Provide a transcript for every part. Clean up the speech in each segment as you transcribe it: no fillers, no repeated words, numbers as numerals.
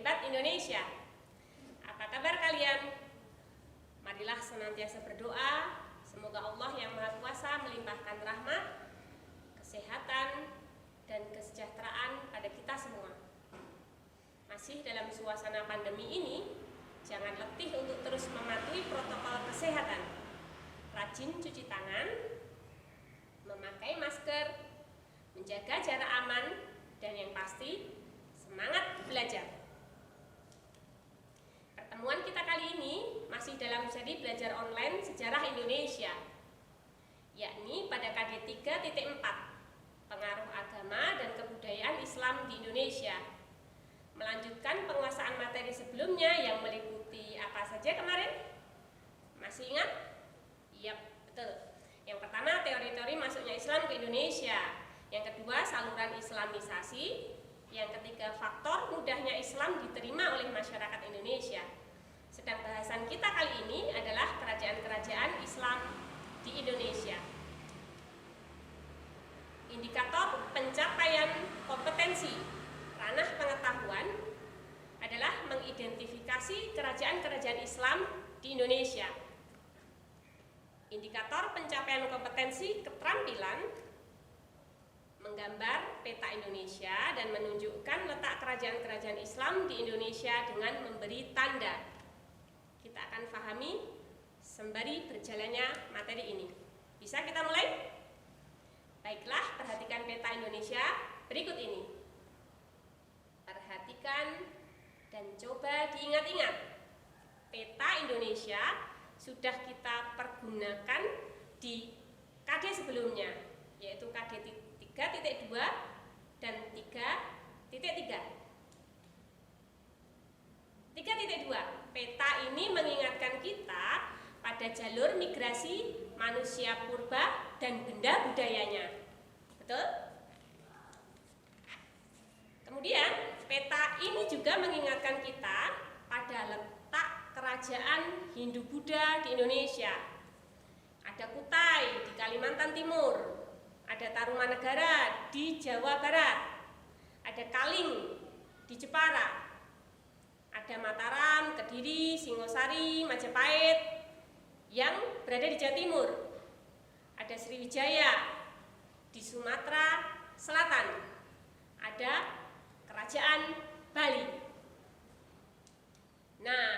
Kalibat Indonesia. Apa kabar kalian? Marilah senantiasa berdoa, semoga Allah yang Maha Kuasa melimpahkan rahmat, kesehatan, dan kesejahteraan pada kita semua. Masih dalam suasana pandemi ini, jangan letih untuk terus mematuhi protokol kesehatan. Rajin cuci tangan, memakai masker, menjaga jarak aman, dan yang pasti, semangat belajar. Pertemuan kita kali ini masih dalam seri belajar online Sejarah Indonesia, yakni pada KD 3.4, Pengaruh Agama dan Kebudayaan Islam di Indonesia. Melanjutkan penguasaan materi sebelumnya yang meliputi apa saja kemarin? Masih ingat? Iya, betul. Yang pertama, teori-teori masuknya Islam ke Indonesia. Yang kedua, saluran Islamisasi. Yang ketiga, faktor mudahnya Islam diterima oleh masyarakat Indonesia. Sedang bahasan kita kali ini adalah kerajaan-kerajaan Islam di Indonesia. Indikator pencapaian kompetensi ranah pengetahuan adalah mengidentifikasi kerajaan-kerajaan Islam di Indonesia. Indikator pencapaian kompetensi keterampilan menggambar peta Indonesia dan menunjukkan letak kerajaan-kerajaan Islam di Indonesia dengan memberi tanda. Kita akan pahami sembari berjalannya materi ini. Bisa kita mulai? Baiklah, perhatikan peta Indonesia berikut ini. Perhatikan dan coba diingat-ingat. Peta Indonesia sudah kita pergunakan di KD sebelumnya, yaitu KD 3.2 dan 3.3. 3.2, peta ini mengingatkan kita pada jalur migrasi manusia purba dan benda budayanya. Betul? Kemudian, peta ini juga mengingatkan kita pada letak kerajaan Hindu-Buddha di Indonesia. Ada Kutai di Kalimantan Timur, ada Tarumanegara di Jawa Barat, ada Kaling di Jepara, ada Mataram, Kediri, Singosari, Majapahit yang berada di Jawa Timur, ada Sriwijaya di Sumatera Selatan, ada Kerajaan Bali. Nah,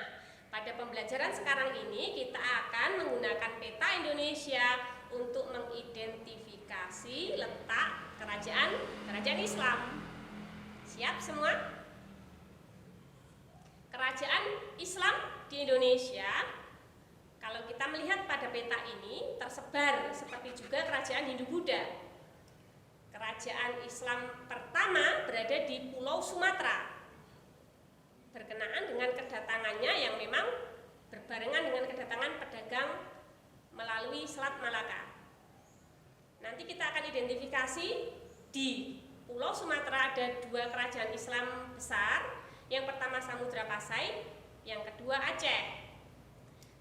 pada pembelajaran sekarang ini kita akan menggunakan peta Indonesia untuk mengidentifikasi letak kerajaan Islam. Siap semua? Kerajaan Islam di Indonesia, kalau kita melihat pada peta ini, tersebar seperti juga kerajaan Hindu-Buddha. Kerajaan Islam pertama berada di Pulau Sumatera, berkenaan dengan kedatangannya yang memang berbarengan dengan kedatangan pedagang melalui Selat Malaka. Nanti kita akan identifikasi di Pulau Sumatera ada dua kerajaan Islam besar. Yang pertama Samudra Pasai, yang kedua Aceh.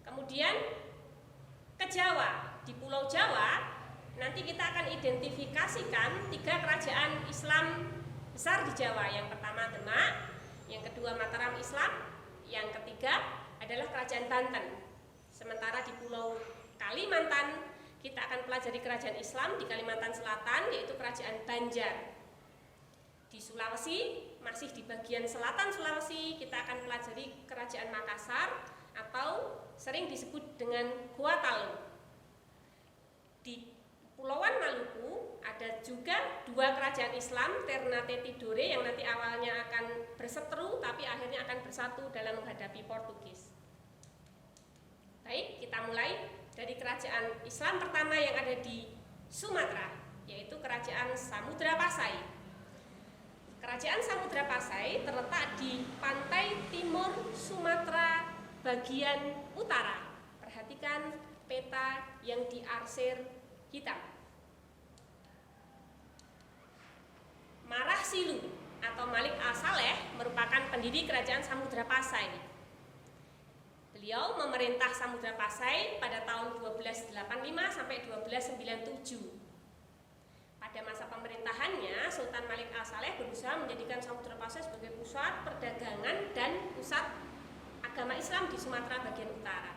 Kemudian ke Jawa, di Pulau Jawa nanti kita akan identifikasikan tiga kerajaan Islam besar di Jawa. Yang pertama Demak, yang kedua Mataram Islam, yang ketiga adalah Kerajaan Banten. Sementara di Pulau Kalimantan kita akan pelajari kerajaan Islam di Kalimantan Selatan, yaitu Kerajaan Banjar. Di Sulawesi, masih di bagian selatan Sulawesi, kita akan pelajari Kerajaan Makassar atau sering disebut dengan Gorontalo. Di Pulauan Maluku ada juga dua kerajaan Islam, Ternate Tidore yang nanti awalnya akan berseteru tapi akhirnya akan bersatu dalam menghadapi Portugis. Baik, kita mulai dari kerajaan Islam pertama yang ada di Sumatera, yaitu Kerajaan Samudra Pasai. Kerajaan Samudra Pasai terletak di pantai timur Sumatera bagian utara. Perhatikan peta yang diarsir hitam. Marah Silu atau Malik Al-Saleh merupakan pendiri Kerajaan Samudra Pasai. Beliau memerintah Samudra Pasai pada tahun 1285 sampai 1297. Pada masa pemerintahannya, Sultan Malik Al-Saleh berusaha menjadikan Samudra Pasai sebagai pusat perdagangan dan agama Islam di Sumatera bagian utara.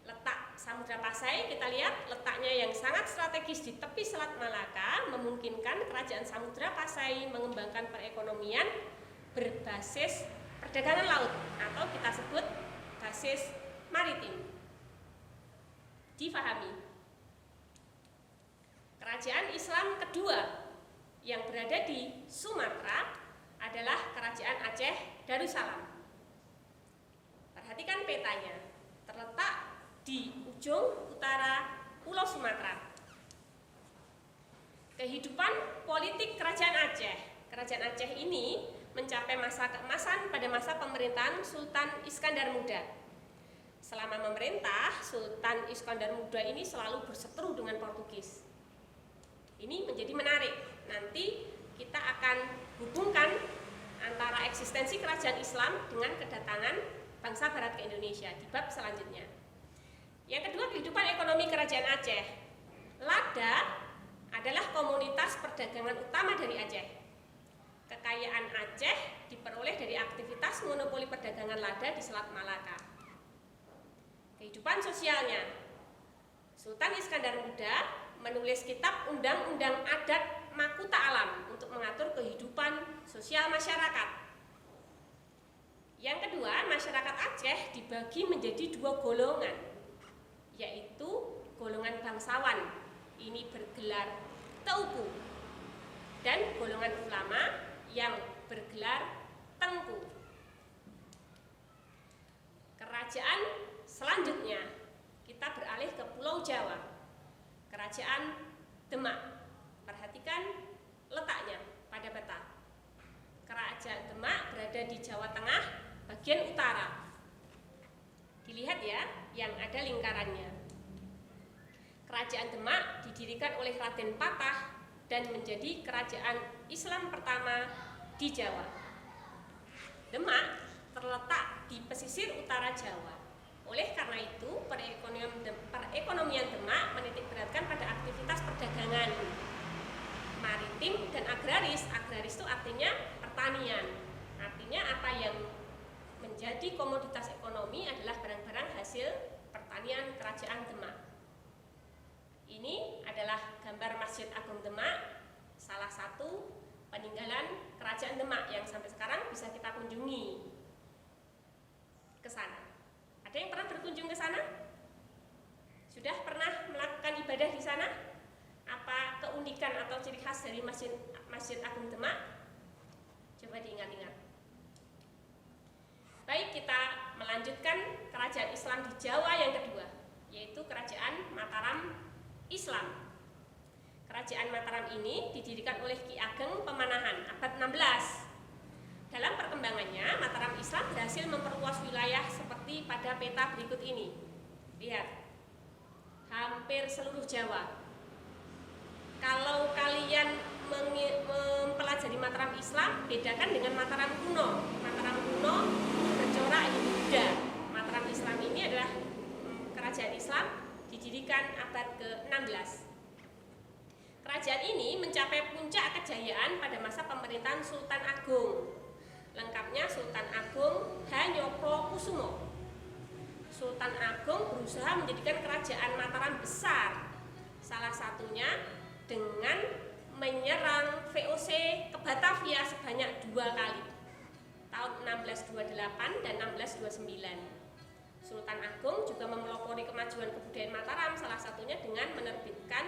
Letak Samudra Pasai kita lihat letaknya yang sangat strategis di tepi Selat Malaka memungkinkan kerajaan Samudra Pasai mengembangkan perekonomian berbasis perdagangan laut atau kita sebut basis maritim. Difahami. Kerajaan Islam kedua yang berada di Sumatera adalah Kerajaan Aceh Darussalam. Perhatikan petanya, terletak di ujung utara Pulau Sumatera. Kehidupan politik Kerajaan Aceh. Kerajaan Aceh ini mencapai masa keemasan pada masa pemerintahan Sultan Iskandar Muda. Selama memerintah, Sultan Iskandar Muda ini selalu berseteru dengan Portugis. Ini menjadi menarik. Nanti kita akan hubungkan antara eksistensi kerajaan Islam dengan kedatangan bangsa Barat ke Indonesia di bab selanjutnya. Yang kedua, kehidupan ekonomi Kerajaan Aceh. Lada adalah komunitas perdagangan utama dari Aceh. Kekayaan Aceh diperoleh dari aktivitas monopoli perdagangan lada di Selat Malaka. Kehidupan sosialnya, Sultan Iskandar Muda menulis kitab Undang-Undang Adat Makuta Alam untuk mengatur kehidupan sosial masyarakat. Yang kedua, masyarakat Aceh dibagi menjadi dua golongan, yaitu golongan bangsawan, ini bergelar Teuku, dan golongan ulama yang bergelar Tengku. Kerajaan selanjutnya kita beralih ke Pulau Jawa, Kerajaan Demak. Perhatikan letaknya pada peta. Kerajaan Demak berada di Jawa Tengah bagian utara. Dilihat ya, yang ada lingkarannya. Kerajaan Demak didirikan oleh Raden Patah dan menjadi kerajaan Islam pertama di Jawa. Demak terletak di pesisir utara Jawa. Oleh karena itu, perekonomian Demak menitikberatkan pada aktivitas perdagangan, maritim, dan agraris. Agraris itu artinya pertanian. Artinya apa yang menjadi komoditas ekonomi adalah barang-barang hasil pertanian Kerajaan Demak. Ini adalah gambar Masjid Agung Demak, salah satu peninggalan Kerajaan Demak yang sampai sekarang bisa kita kunjungi ke sana. Ada yang pernah berkunjung ke sana? Sudah pernah melakukan ibadah di sana? Apa keunikan atau ciri khas dari Masjid Agung Demak? Coba diingat-ingat. Baik, kita melanjutkan kerajaan Islam di Jawa yang kedua, yaitu Kerajaan Mataram Islam. Kerajaan Mataram ini didirikan oleh Ki Ageng Pemanahan abad 16. Dalam perkembangannya, Mataram Islam berhasil memperluas wilayah seperti pada peta berikut ini. Lihat, hampir seluruh Jawa. Kalau kalian mempelajari Mataram Islam, bedakan dengan Mataram kuno. Mataram kuno bercorak Hindu-Buddha. Mataram Islam ini adalah kerajaan Islam didirikan abad ke-16. Kerajaan ini mencapai puncak kejayaan pada masa pemerintahan Sultan Agung. Lengkapnya Sultan Agung Hanyokrokusumo. Sultan Agung berusaha menjadikan kerajaan Mataram besar, salah satunya dengan menyerang VOC ke Batavia sebanyak 2 kali, tahun 1628 dan 1629. Sultan Agung juga memelopori kemajuan kebudayaan Mataram, salah satunya dengan menerbitkan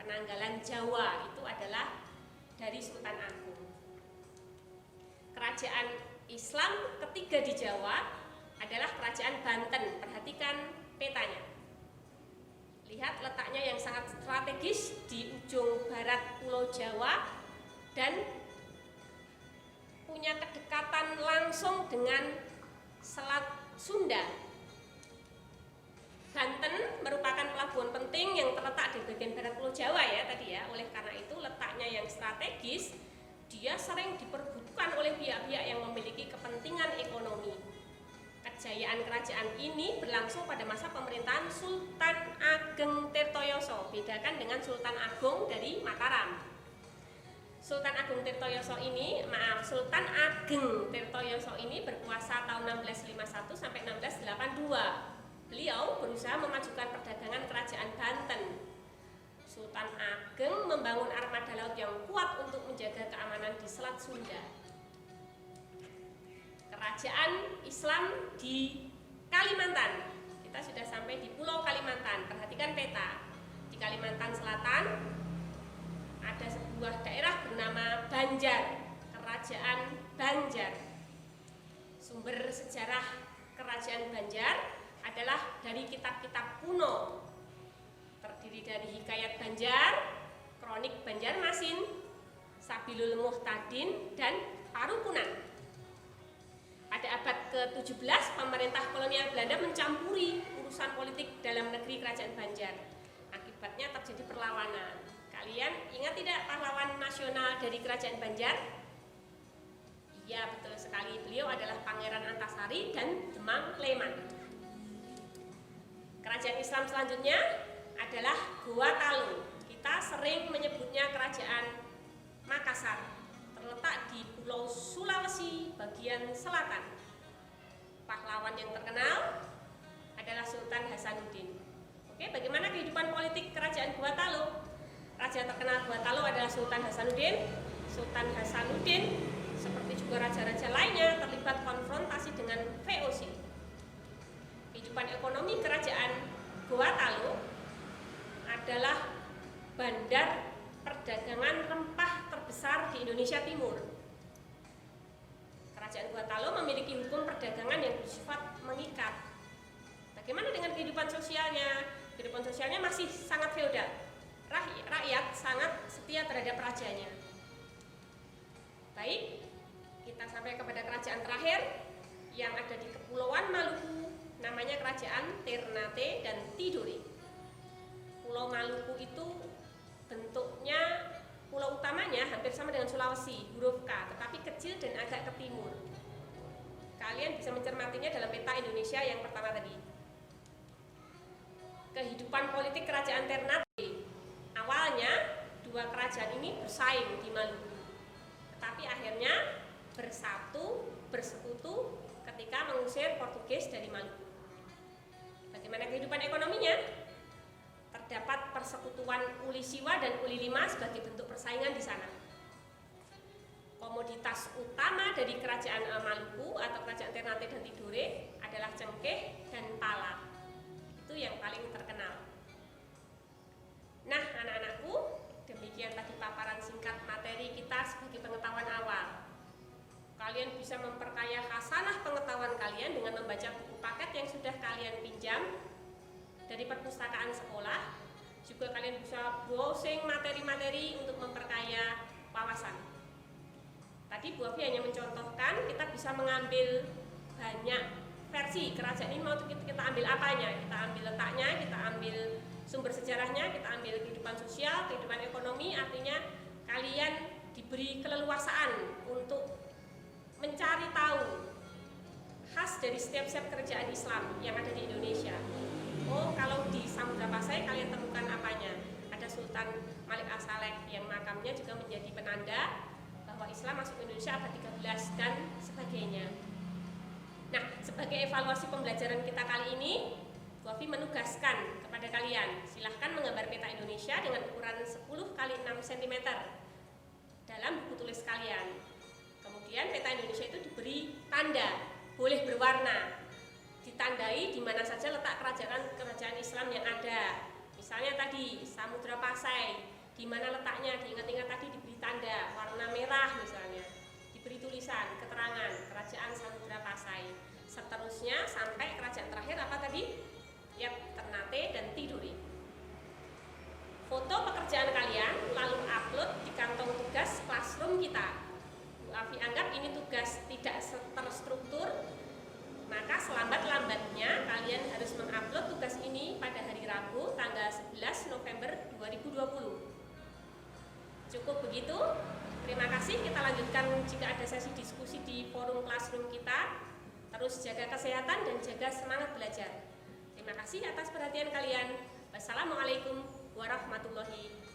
penanggalan Jawa. Itu adalah dari Sultan Agung. Kerajaan Islam ketiga di Jawa adalah Kerajaan Banten. Perhatikan petanya. Lihat letaknya yang sangat strategis di ujung barat Pulau Jawa dan punya kedekatan langsung dengan Selat Sunda. Banten merupakan pelabuhan penting yang terletak di bagian barat Pulau Jawa ya tadi ya. Oleh karena itu letaknya yang strategis, dia sering diperbutkan oleh pihak-pihak yang memiliki kepentingan ekonomi. Kejayaan kerajaan ini berlangsung pada masa pemerintahan Sultan Ageng Tirtoyoso. Bedakan dengan Sultan Agung dari Mataram. Sultan Ageng Tirtoyoso ini berkuasa tahun 1651 sampai 1682. Beliau berusaha memajukan perdagangan kerajaan Banten. Sultan Ageng membangun armada laut yang kuat untuk menjaga keamanan di Selat Sunda. Kerajaan Islam di Kalimantan. Kita sudah sampai di Pulau Kalimantan. Perhatikan peta. Di Kalimantan Selatan ada sebuah daerah bernama Banjar, Kerajaan Banjar. Sumber sejarah Kerajaan Banjar adalah dari kitab-kitab kuno, terdiri dari Hikayat Banjar, Kronik Banjarmasin, Sabilul Muhtadin, dan Parukunan. Pada abad ke-17, pemerintah kolonial Belanda mencampuri urusan politik dalam negeri Kerajaan Banjar. Akibatnya terjadi perlawanan. Kalian ingat tidak pahlawan nasional dari Kerajaan Banjar? Iya, betul sekali. Beliau adalah Pangeran Antasari dan Demang Leman. Kerajaan Islam selanjutnya adalah Goa Talu. Kita sering menyebutnya Kerajaan Makassar, terletak di Pulau Sulawesi bagian selatan. Pahlawan yang terkenal adalah Sultan Hasanuddin. Oke, bagaimana kehidupan politik Kerajaan Goa Talu? Raja terkenal Goa Talu adalah Sultan Hasanuddin. Sultan Hasanuddin, seperti juga raja-raja lainnya, terlibat konfrontasi dengan VOC. Kehidupan ekonomi Kerajaan Goa Talu adalah bandar perdagangan rempah terbesar di Indonesia Timur. Kerajaan Goa Talu memiliki hukum perdagangan yang bersifat mengikat. Bagaimana dengan kehidupan sosialnya? Kehidupan sosialnya masih sangat feodal. Rakyat sangat setia terhadap rajanya. Baik, kita sampai kepada kerajaan terakhir yang ada di Kepulauan Maluku, namanya Kerajaan Ternate dan Tidore. Pulau Maluku itu bentuknya, pulau utamanya hampir sama dengan Sulawesi, huruf K, tetapi kecil dan agak ke timur. Kalian bisa mencermatinya dalam peta Indonesia yang pertama tadi. Kehidupan politik Kerajaan Ternate. Awalnya dua kerajaan ini bersaing di Maluku, tetapi akhirnya bersekutu ketika mengusir Portugis dari Maluku. Bagaimana kehidupan ekonominya? Terdapat persekutuan Uli Siwa dan Uli Lima sebagai bentuk persaingan di sana. Komoditas utama dari Kerajaan Maluku atau Kerajaan Ternate dan Tidore adalah cengkeh dan pala. Itu yang paling terkenal. Nah, anak-anakku, demikian tadi paparan singkat materi kita sebagai pengetahuan awal. Kalian bisa memperkaya khasanah pengetahuan kalian dengan membaca buku paket yang sudah kalian pinjam dari perpustakaan sekolah. Juga kalian bisa browsing materi-materi untuk memperkaya wawasan. Tadi Bu Afi hanya mencontohkan, kita bisa mengambil banyak versi kerajaan ini. Mau kita ambil apanya? Kita ambil letaknya, kita ambil sumber sejarahnya, kita ambil kehidupan sosial, kehidupan ekonomi. Artinya kalian diberi keleluasaan untuk mencari tahu khas dari setiap kerajaan Islam yang ada di Indonesia. Oh, kalau di Samudra Pasai kalian temukan apanya? Ada Sultan Malik As-Saleh yang makamnya juga menjadi penanda bahwa Islam masuk ke Indonesia abad 13 dan sebagainya. Nah, sebagai evaluasi pembelajaran kita kali ini, Bu Afi menugaskan kepada kalian, silahkan menggambar peta Indonesia dengan ukuran 10 x 6 cm dalam buku tulis kalian. Kemudian peta Indonesia itu diberi tanda, boleh berwarna, ditandai di mana saja letak kerajaan Islam yang ada. Misalnya tadi Samudra Pasai, di mana letaknya, diingat-ingat tadi diberi tanda warna merah misalnya, diberi tulisan keterangan Kerajaan Samudra Pasai. Seterusnya sampai kerajaan terakhir apa tadi? Ya, Ternate dan Tidore. Foto pekerjaan kalian lalu upload di kantong tugas classroom kita. Bu Afi anggap ini tugas tidak terstruktur, maka selambat-lambatnya kalian harus mengupload tugas ini pada hari Rabu tanggal 11 November 2020. Cukup begitu. Terima kasih. Kita lanjutkan jika ada sesi diskusi di forum classroom kita. Terus jaga kesehatan dan jaga semangat belajar. Terima kasih atas perhatian kalian. Wassalamualaikum warahmatullahi wabarakatuh.